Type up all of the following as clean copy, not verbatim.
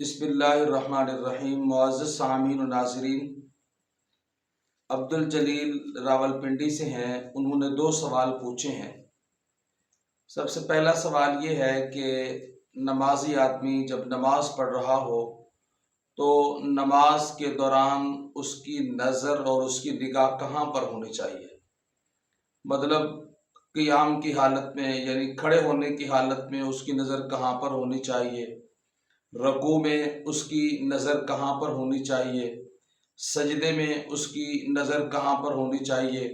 بسم اللہ الرحمن الرحیم۔ معزز سامعین و ناظرین، عبدالجلیل راولپنڈی سے ہیں۔ انہوں نے 2 سوال پوچھے ہیں۔ سب سے پہلا سوال یہ ہے کہ نمازی آدمی جب نماز پڑھ رہا ہو تو نماز کے دوران اس کی نظر اور اس کی نگاہ کہاں پر ہونی چاہیے؟ مطلب قیام کی حالت میں، یعنی کھڑے ہونے کی حالت میں اس کی نظر کہاں پر ہونی چاہیے؟ رکوع میں اس کی نظر کہاں پر ہونی چاہیے؟ سجدے میں اس کی نظر کہاں پر ہونی چاہیے؟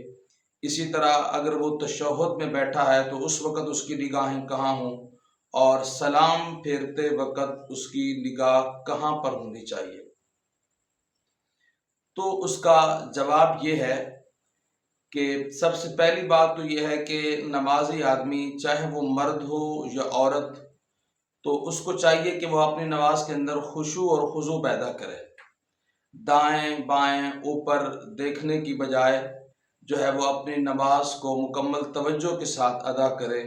اسی طرح اگر وہ تشہد میں بیٹھا ہے تو اس وقت اس کی نگاہیں کہاں ہوں، اور سلام پھیرتے وقت اس کی نگاہ کہاں پر ہونی چاہیے؟ تو اس کا جواب یہ ہے کہ سب سے پہلی بات تو یہ ہے کہ نمازی آدمی چاہے وہ مرد ہو یا عورت، تو اس کو چاہیے کہ وہ اپنی نماز کے اندر خشوع اور خضوع پیدا کرے۔ دائیں بائیں اوپر دیکھنے کی بجائے جو ہے وہ اپنی نماز کو مکمل توجہ کے ساتھ ادا کرے۔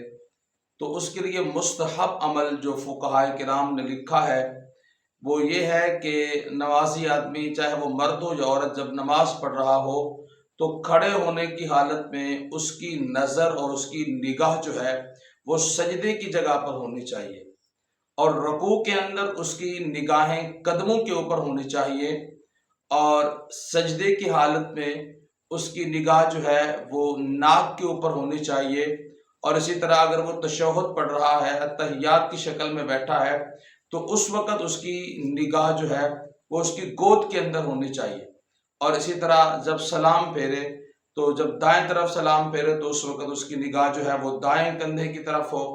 تو اس کے لیے مستحب عمل جو فقہائے کرام نے لکھا ہے وہ یہ ہے کہ نمازی آدمی چاہے وہ مرد ہو یا عورت جب نماز پڑھ رہا ہو تو کھڑے ہونے کی حالت میں اس کی نظر اور اس کی نگاہ جو ہے وہ سجدے کی جگہ پر ہونی چاہیے، اور رکوع کے اندر اس کی نگاہیں قدموں کے اوپر ہونی چاہیے، اور سجدے کی حالت میں اس کی نگاہ جو ہے وہ ناک کے اوپر ہونی چاہیے، اور اسی طرح اگر وہ تشہد پڑھ رہا ہے، اتحیات کی شکل میں بیٹھا ہے، تو اس وقت اس کی نگاہ جو ہے وہ اس کی گود کے اندر ہونی چاہیے۔ اور اسی طرح جب سلام پھیرے تو جب دائیں طرف سلام پھیرے تو اس وقت اس کی نگاہ جو ہے وہ دائیں کندھے کی طرف ہو،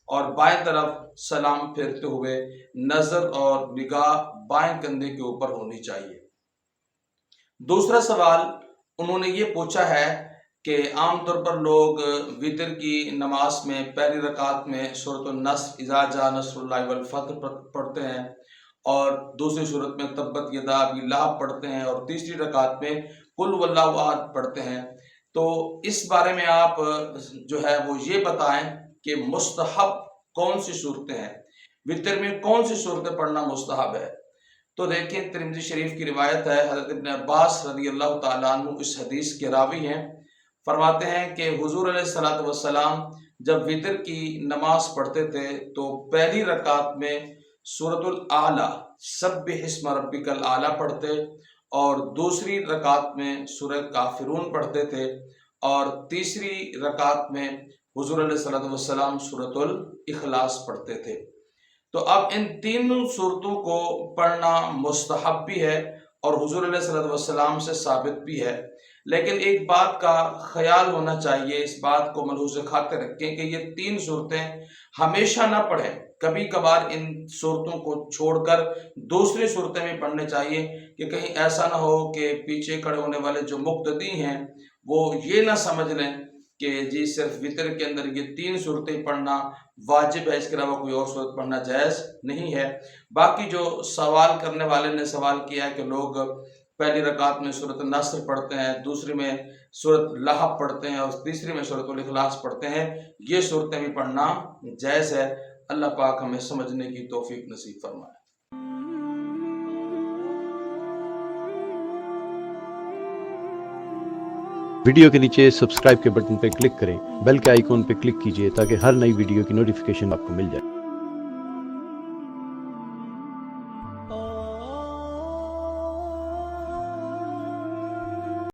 اور بائیں طرف سلام پھیرتے ہوئے نظر اور نگاہ بائیں کندھے کے اوپر ہونی چاہیے۔ دوسرا سوال انہوں نے یہ پوچھا ہے کہ عام طور پر لوگ وتر کی نماز میں پہلی رکعت میں سورۃ النصر اذا جاء نصر اللہ والفتح پڑھتے ہیں، اور دوسری صورت میں تبت یدا ابی لہب پڑھتے ہیں، اور تیسری رکعت میں قل هو اللہ احد پڑھتے ہیں۔ تو اس بارے میں آپ جو ہے وہ یہ بتائیں کہ مستحب کون سی صورتیں ہیں، وتر میں کون سی صورتیں پڑھنا مستحب ہے؟ تو دیکھیں، ترمذی شریف کی روایت ہے، حضرت ابن عباس رضی اللہ تعالیٰ عنہ اس حدیث کے راوی ہیں، فرماتے ہیں کہ حضور علیہ الصلوۃ والسلام جب وتر کی نماز پڑھتے تھے تو پہلی رکعت میں سورۃ الاعلیٰ سبح اسم ربک الاعلیٰ پڑھتے، اور دوسری رکعت میں سورہ کافرون پڑھتے تھے، اور تیسری رکعت میں حضور علیہ الصلوۃ والسلام سورۃ الاخلاص پڑھتے تھے۔ تو اب ان تینوں صورتوں کو پڑھنا مستحب بھی ہے اور حضور علیہ الصلوۃ والسلام سے ثابت بھی ہے، لیکن ایک بات کا خیال ہونا چاہیے، اس بات کو ملحوظ خاطر رکھیں کہ یہ 3 صورتیں ہمیشہ نہ پڑھیں، کبھی کبھار ان صورتوں کو چھوڑ کر دوسری صورتیں بھی پڑھنے چاہیے، کہ کہیں ایسا نہ ہو کہ پیچھے کھڑے ہونے والے جو مقتدی ہیں وہ یہ نہ سمجھ لیں کہ جی صرف وتر کے اندر یہ 3 صورتیں پڑھنا واجب ہے، اس کے علاوہ کوئی اور صورت پڑھنا جائز نہیں ہے۔ باقی جو سوال کرنے والے نے سوال کیا ہے کہ لوگ پہلی رکعت میں سورۃ النصر پڑھتے ہیں، دوسری میں سورۃ لہب پڑھتے ہیں، اور تیسری میں سورۃ الاخلاص پڑھتے ہیں، یہ صورتیں بھی پڑھنا جائز ہے۔ اللہ پاک ہمیں سمجھنے کی توفیق نصیب فرمائے۔ ویڈیو کے نیچے سبسکرائب کے بٹن پہ کلک کریں، بیل کے آئیکن پہ کلک کیجیے تاکہ ہر نئی ویڈیو کی نوٹیفیکیشن آپ کو مل جائے۔